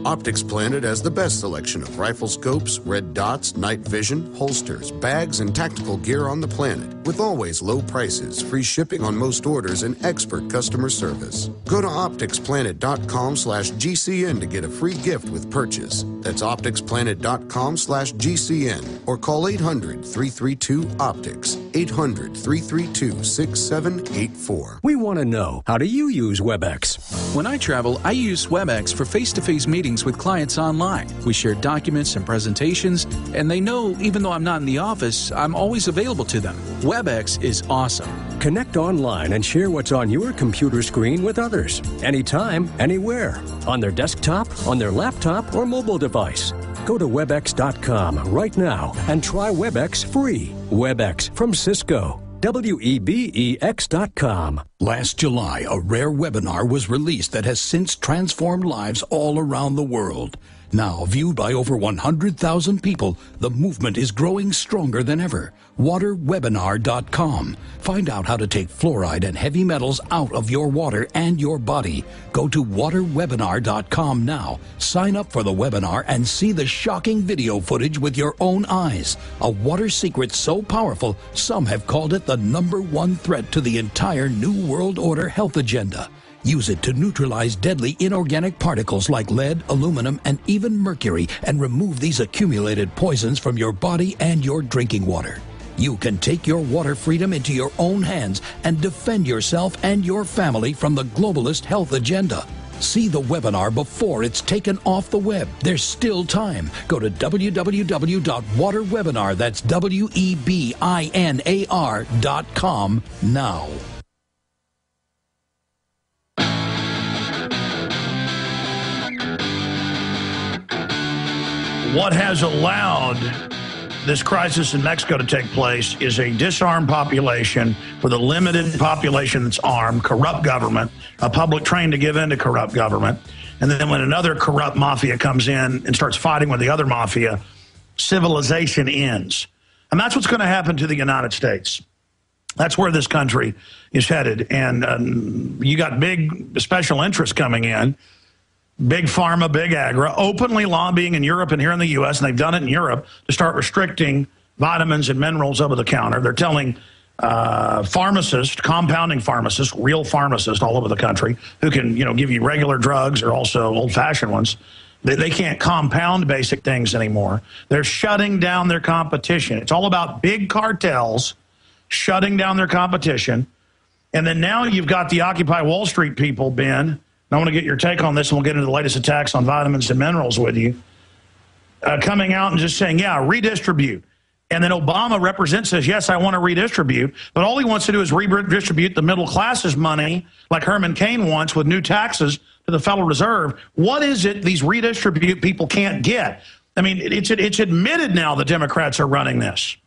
Optics Planet has the best selection of rifle scopes, red dots, night vision, holsters, bags, and tactical gear on the planet, with always low prices, free shipping on most orders, and expert customer service. Go to opticsplanet.com/GCN to get a free gift with purchase. That's opticsplanet.com/GCN or call 800-332-OPTICS, 800-332-6784. We want to know, how do you use WebEx? When I travel, I use WebEx for face-to-face meetings with clients online. We share documents and presentations, and they know even though I'm not in the office, I'm always available to them. WebEx is awesome. Connect online and share what's on your computer screen with others. Anytime, anywhere. On their desktop, on their laptop, or mobile device. Go to WebEx.com right now and try WebEx free. WebEx from Cisco. WEBEX.com. Last July, a rare webinar was released that has since transformed lives all around the world. Now viewed by over 100,000 people, the movement is growing stronger than ever. WaterWebinar.com. Find out how to take fluoride and heavy metals out of your water and your body. Go to WaterWebinar.com now. Sign up for the webinar and see the shocking video footage with your own eyes. A water secret so powerful, some have called it the #1 threat to the entire New World Order health agenda. Use it to neutralize deadly inorganic particles like lead, aluminum, and even mercury, and remove these accumulated poisons from your body and your drinking water. You can take your water freedom into your own hands and defend yourself and your family from the globalist health agenda. See the webinar before it's taken off the web. There's still time. Go to www.waterwebinar, that's WEBINAR.com now. What has allowed this crisis in Mexico to take place is a disarmed population with a limited population that's armed, corrupt government, a public trained to give in to corrupt government. And then when another corrupt mafia comes in and starts fighting with the other mafia, civilization ends. And that's what's going to happen to the United States. That's where this country is headed. And you got big special interests coming in. Big pharma, big agri, openly lobbying in Europe and here in the U.S., and they've done it in Europe, to start restricting vitamins and minerals over the counter. They're telling pharmacists, compounding pharmacists, real pharmacists all over the country, who can, give you regular drugs or also old-fashioned ones, they can't compound basic things anymore. They're shutting down their competition. It's all about big cartels shutting down their competition. And then now you've got the Occupy Wall Street people, Ben. I want to get your take on this, and we'll get into the latest attacks on vitamins and minerals with you, coming out and just saying, yeah, redistribute. And then Obama says, yes, I want to redistribute, but all he wants to do is redistribute the middle class's money, like Herman Cain wants, with new taxes to the Federal Reserve. What is it these redistribute people can't get? I mean, it's admitted now the Democrats are running this.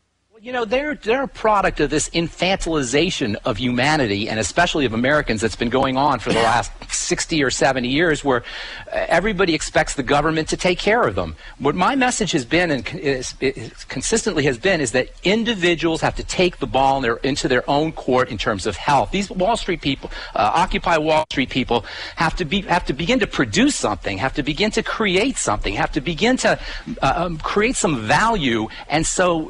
They're a product of this infantilization of humanity, and especially of Americans, that's been going on for the last 60 or 70 years, where everybody expects the government to take care of them. What my message has been, and consistently has been, is that individuals have to take the ball into their own court in terms of health. These Wall Street people, Occupy Wall Street people, have to begin to produce something, have to begin to create something, have to begin to create some value, and so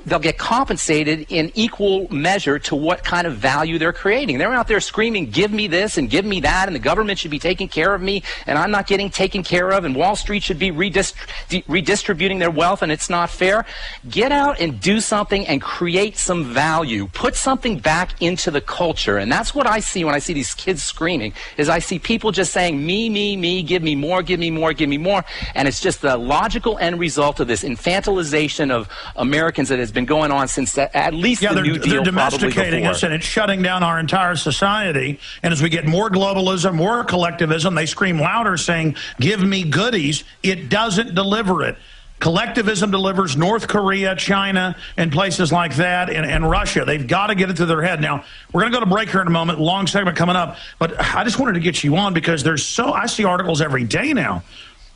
they'll get compensated in equal measure to what kind of value they're creating. They're out there screaming, give me this and give me that, and the government should be taking care of me, and I'm not getting taken care of, and Wall Street should be redistributing their wealth, and it's not fair. Get out and do something and create some value. Put something back into the culture, and that's what I see when I see these kids screaming, is I see people just saying, me, give me more, give me more, give me more, and it's just the logical end result of this infantilization of Americans that has been going on since at least the New Deal. They're domesticating us, and it's shutting down our entire society. And as we get more globalism, more collectivism, they scream louder saying, give me goodies. It doesn't deliver it. Collectivism delivers North Korea, China, and places like that, and Russia. They've got to get it to their head. Now, we're going to go to break here in a moment. Long segment coming up. But I just wanted to get you on because I see articles every day now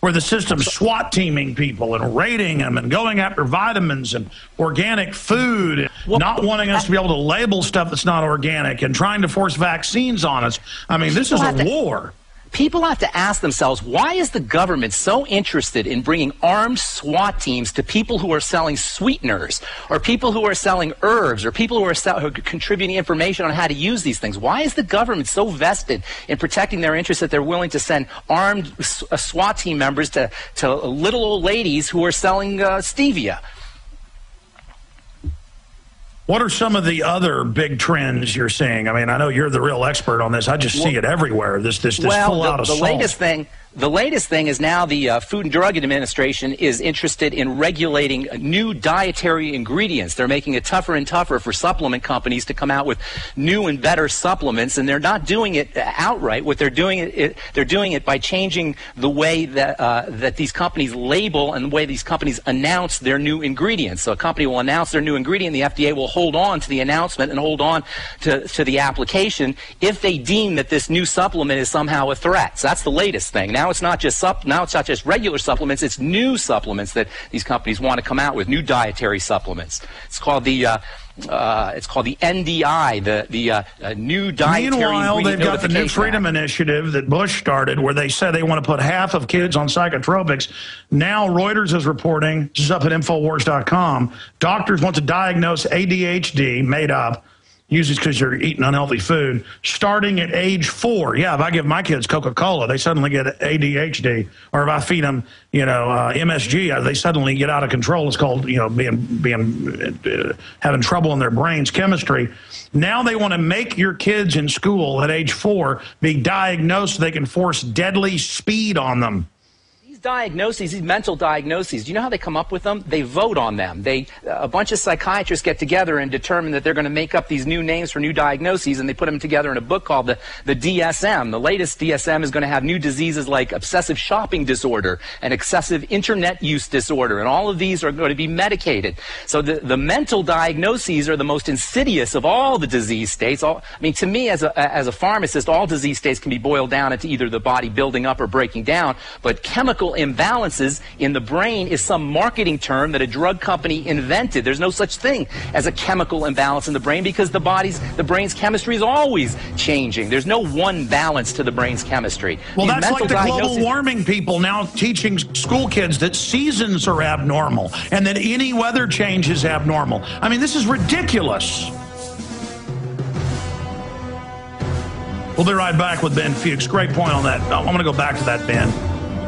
where the system's SWAT teaming people and raiding them and going after vitamins and organic food, not wanting us to be able to label stuff that's not organic, and trying to force vaccines on us. I mean, this is a war. people have to ask themselves, why is the government so interested in bringing armed SWAT teams to people who are selling sweeteners, or people who are selling herbs, or people who are contributing information on how to use these things? Why is the government so vested in protecting their interests that they're willing to send armed SWAT team members to little old ladies who are selling stevia? What are some of the other big trends you're seeing? I mean, I know you're the real expert on this. I just see it everywhere. This full out assault. The latest thing is now the Food and Drug Administration is interested in regulating new dietary ingredients. They're making it tougher and tougher for supplement companies to come out with new and better supplements, and they're not doing it outright. What they're doing it by changing the way that these companies label and the way these companies announce their new ingredients. So a company will announce their new ingredient, and the FDA will hold on to the announcement and hold on to the application if they deem that this new supplement is somehow a threat. So that's the latest thing. Now it's not just regular supplements, it's new supplements that these companies want to come out with, new dietary supplements. It's called the NDI, the new dietary Meanwhile, they've got the New Freedom Act. Initiative that Bush started, where they said they want to put half of kids on psychotropics. Now Reuters is reporting, this is up at Infowars.com, doctors want to diagnose ADHD, made up, usually because you're eating unhealthy food, starting at age 4. Yeah, if I give my kids Coca-Cola, they suddenly get ADHD. Or if I feed them, MSG, they suddenly get out of control. It's called, having trouble in their brains, chemistry. Now they want to make your kids in school at age 4 be diagnosed so they can force deadly speed on them. These mental diagnoses, do you know how they come up with them? They vote on them. A bunch of psychiatrists get together and determine that they're going to make up these new names for new diagnoses, and they put them together in a book called the DSM. The latest DSM is going to have new diseases like obsessive shopping disorder and excessive internet use disorder, and all of these are going to be medicated. So the mental diagnoses are the most insidious of all the disease states. To me, as a pharmacist, all disease states can be boiled down into either the body building up or breaking down, but chemical imbalances in the brain is some marketing term that a drug company invented. There's no such thing as a chemical imbalance in the brain because the brain's chemistry is always changing. There's no one balance to the brain's chemistry. Well, that's like the global warming people now teaching school kids that seasons are abnormal and that any weather change is abnormal. I mean, this is ridiculous. We'll be right back with Ben Fuchs. Great point on that. I'm going to go back to that, Ben.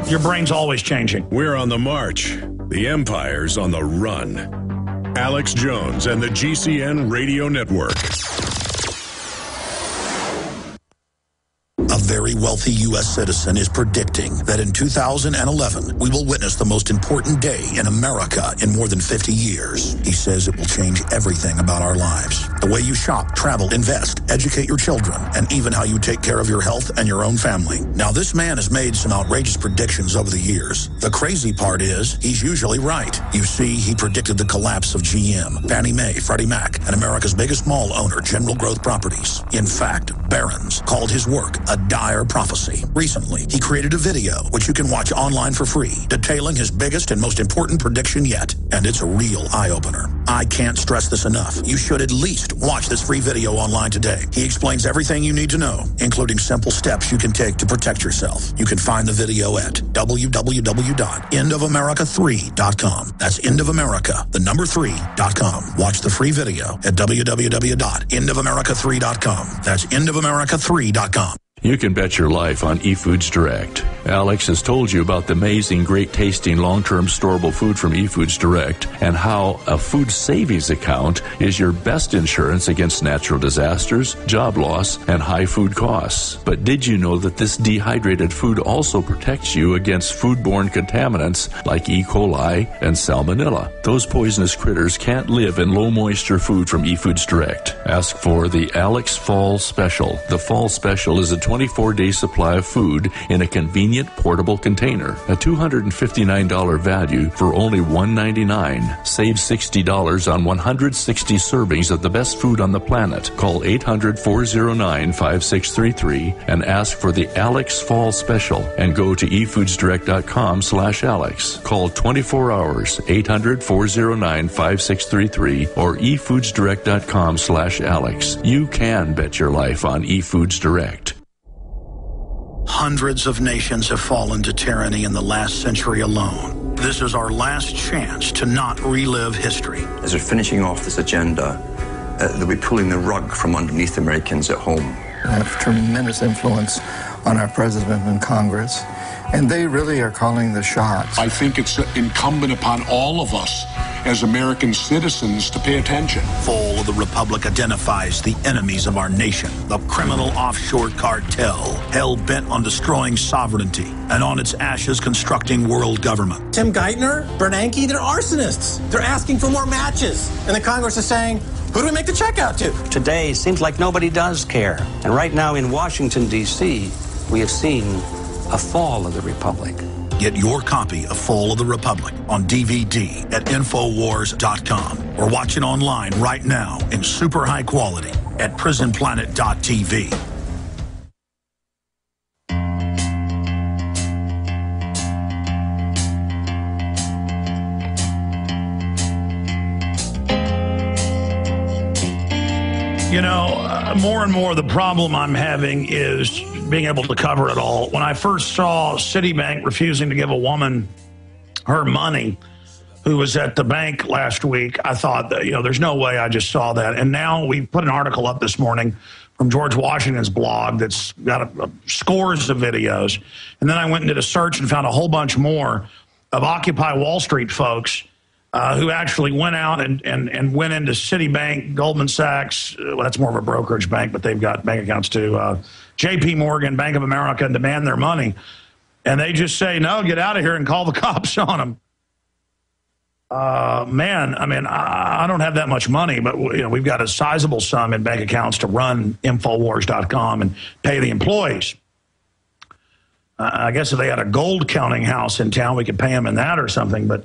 Your brain's always changing. We're on the march. The empire's on the run. Alex Jones and the GCN Radio Network. A very wealthy U.S. citizen is predicting that in 2011, we will witness the most important day in America in more than 50 years. He says it will change everything about our lives. The way you shop, travel, invest, educate your children, and even how you take care of your health and your own family. Now, this man has made some outrageous predictions over the years. The crazy part is, he's usually right. You see, he predicted the collapse of GM, Fannie Mae, Freddie Mac, and America's biggest mall owner, General Growth Properties. In fact, Barron's called his work a dire prophecy. Recently, he created a video, which you can watch online for free, detailing his biggest and most important prediction yet. And it's a real eye-opener. I can't stress this enough. You should at least watch this free video online today. He explains everything you need to know, including simple steps you can take to protect yourself. You can find the video at www.endofamerica3.com. That's endofamerica, the number 3.com. Watch the free video at www.endofamerica3.com. That's endofamerica3.com. You can bet your life on eFoods Direct. Alex has told you about the amazing, great-tasting, long-term storable food from eFoods Direct and how a food savings account is your best insurance against natural disasters, job loss, and high food costs. But did you know that this dehydrated food also protects you against foodborne contaminants like E. coli and salmonella? Those poisonous critters can't live in low-moisture food from eFoods Direct. Ask for the Alex Fall Special. The Fall Special is a 24-day supply of food in a convenient portable container. A $259 value for only $199. Save $60 on 160 servings of the best food on the planet. Call 800-409-5633 and ask for the Alex Fall Special and go to efoodsdirect.com/Alex. Call 24 hours, 800-409-5633 or efoodsdirect.com/Alex. You can bet your life on eFoods Direct. Hundreds of nations have fallen to tyranny in the last century alone. This is our last chance to not relive history. As we're finishing off this agenda, they'll be pulling the rug from underneath Americans at home. They have tremendous influence on our president and Congress, and they really are calling the shots. I think it's incumbent upon all of us as American citizens to pay attention. Fall of the Republic identifies the enemies of our nation, the criminal offshore cartel, hell-bent on destroying sovereignty, and on its ashes constructing world government. Tim Geithner, Bernanke, they're arsonists. They're asking for more matches. And the Congress is saying, who do we make the check out to? Today, it seems like nobody does care. And right now in Washington, D.C., we have seen a fall of the Republic. Get your copy of Fall of the Republic on DVD at Infowars.com or watch it online right now in super high quality at PrisonPlanet.tv. You know, more and more the problem I'm having is being able to cover it all. When I first saw Citibank refusing to give a woman her money who was at the bank last week, I thought that, there's no way I just saw that. And now we put an article up this morning from George Washington's blog that's got scores of videos. And then I went and did a search and found a whole bunch more of Occupy Wall Street folks who actually went out and went into Citibank, Goldman Sachs. Well, that's more of a brokerage bank, but they've got bank accounts too. J.P. Morgan, Bank of America, and demand their money. And they just say, no, get out of here and call the cops on them. Man, I mean, I don't have that much money, but we've got a sizable sum in bank accounts to run Infowars.com and pay the employees. I guess if they had a gold counting house in town, we could pay them in that or something. But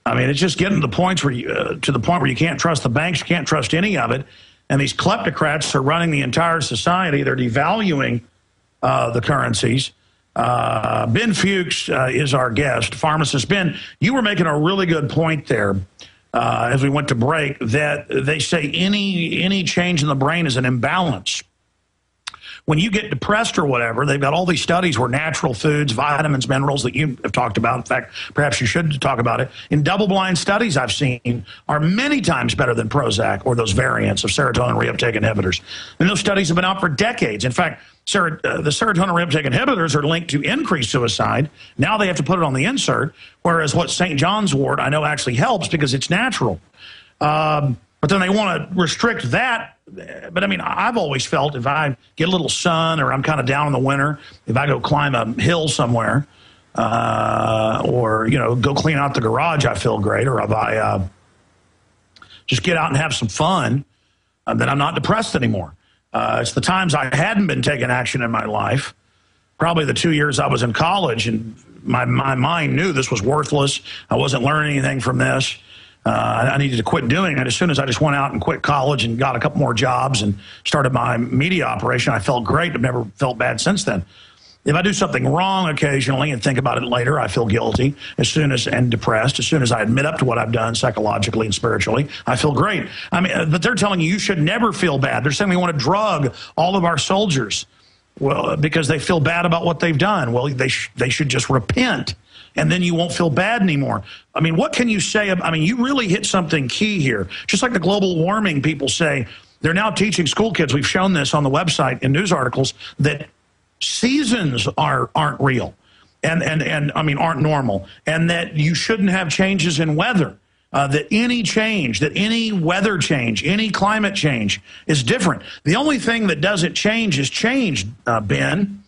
I mean, it's just getting to the point where you can't trust the banks, you can't trust any of it. And these kleptocrats are running the entire society. They're devaluing the currencies. Ben Fuchs is our guest, pharmacist. Ben, you were making a really good point there as we went to break, that they say any change in the brain is an imbalance. When you get depressed or whatever, they've got all these studies where natural foods, vitamins, minerals that you have talked about, in fact, perhaps you should talk about it, in double-blind studies I've seen are many times better than Prozac or those variants of serotonin reuptake inhibitors. And those studies have been out for decades. In fact, the serotonin reuptake inhibitors are linked to increased suicide. Now they have to put it on the insert, whereas what St. John's wort I know actually helps because it's natural. But then they want to restrict that. But, I mean, I've always felt if I get a little sun or I'm kind of down in the winter, if I go climb a hill somewhere or, go clean out the garage, I feel great. Or if I just get out and have some fun, then I'm not depressed anymore. It's the times I hadn't been taking action in my life, probably the 2 years I was in college, and my mind knew this was worthless. I wasn't learning anything from this. I needed to quit doing it. As soon as I just went out and quit college and got a couple more jobs and started my media operation, I felt great. I've never felt bad since then. If I do something wrong occasionally and think about it later, I feel guilty and depressed. As soon as I admit up to what I've done psychologically and spiritually, I feel great. I mean, but they're telling you should never feel bad. They're saying we want to drug all of our soldiers, well, because they feel bad about what they've done. Well, they should just repent, and then you won't feel bad anymore. I mean, what can you say? I mean, you really hit something key here. Just like the global warming people say, they're now teaching school kids, we've shown this on the website in news articles, that seasons aren't real and I mean, aren't normal, and that you shouldn't have changes in weather. That any weather change, any climate change is different. The only thing that doesn't change is change, Ben.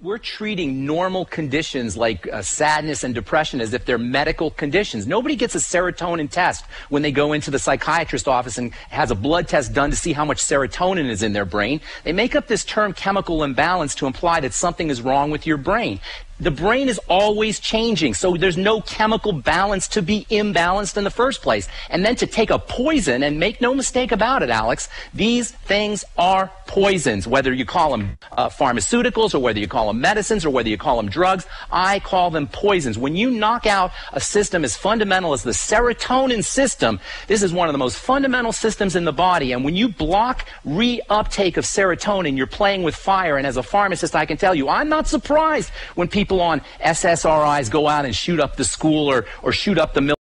We're treating normal conditions like sadness and depression as if they're medical conditions. Nobody gets a serotonin test when they go into the psychiatrist office and has a blood test done to see how much serotonin is in their brain. They make up this term chemical imbalance to imply that something is wrong with your brain. The brain is always changing, so there's no chemical balance to be imbalanced in the first place. And then to take a poison, and make no mistake about it, Alex, these things are poisons, whether you call them pharmaceuticals or whether you call them medicines or whether you call them drugs. I call them poisons. When you knock out a system as fundamental as the serotonin system, this is one of the most fundamental systems in the body, and when you block reuptake of serotonin, you're playing with fire. And as a pharmacist, I can tell you, I'm not surprised when people on SSRIs go out and shoot up the school or shoot up the military.